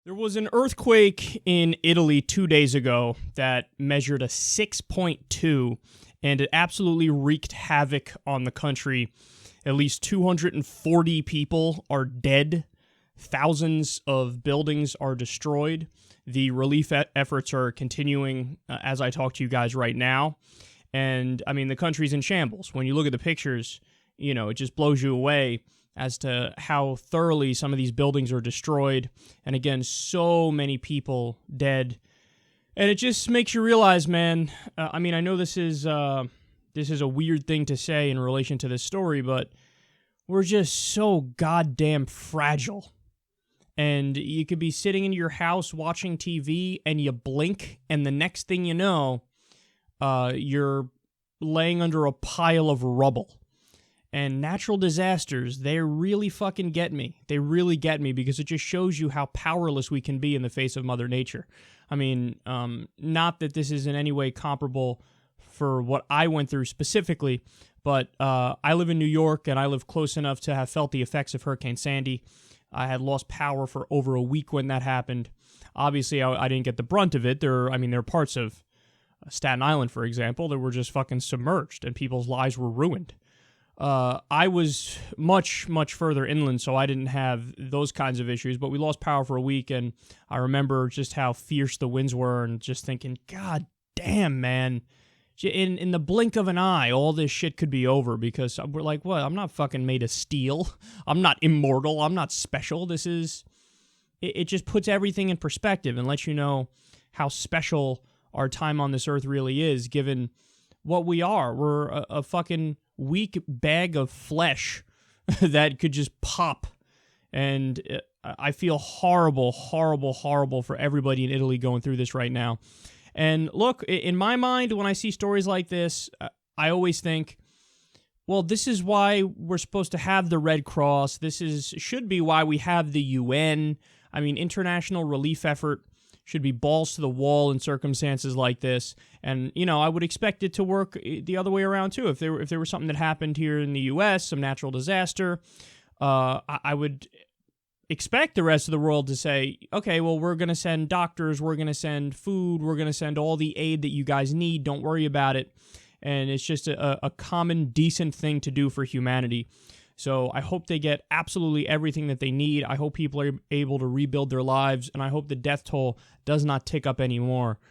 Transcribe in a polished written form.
There was an earthquake in Italy 2 days ago that measured a 6.2, and it absolutely wreaked havoc on the country. At least 240 people are dead. Thousands of buildings are destroyed. The relief efforts are continuing as I talk to you guys right now. And, I mean, the country's in shambles. When you look at the pictures, it just blows you away as to how thoroughly some of these buildings are destroyed. And again, so many people dead. And it just makes you realize, man, I know this is a weird thing to say in relation to this story, but we're just so goddamn fragile. And you could be sitting in your house watching TV and you blink, and the next thing you know, you're laying under a pile of rubble. And natural disasters, they really fucking get me. They really get me because it just shows you how powerless we can be in the face of Mother Nature. Not that this is in any way comparable for what I went through specifically, but I live in New York and I live close enough to have felt the effects of Hurricane Sandy. I had lost power for over a week when that happened. Obviously, I didn't get the brunt of it. There are parts of Staten Island, for example, that were just fucking submerged and people's lives were ruined. I was much, much further inland, so I didn't have those kinds of issues, but we lost power for a week, and I remember just how fierce the winds were and just thinking, God damn, man. In the blink of an eye, all this shit could be over because we're like, what? I'm not fucking made of steel. I'm not immortal. I'm not special. It just puts everything in perspective and lets you know how special our time on this earth really is, given what we are. We're a fucking weak bag of flesh that could just pop. And I feel horrible, horrible, horrible for everybody in Italy going through this right now. And look, in my mind, when I see stories like this, I always think, well, this is why we're supposed to have the Red Cross. Should be why we have the UN. International relief effort should be balls to the wall in circumstances like this. And, I would expect it to work the other way around, too. If there was something that happened here in the U.S., some natural disaster, I would expect the rest of the world to say, okay, well, we're going to send doctors, we're going to send food, we're going to send all the aid that you guys need, don't worry about it. And it's just a common, decent thing to do for humanity. So I hope they get absolutely everything that they need. I hope people are able to rebuild their lives, and I hope the death toll does not tick up anymore.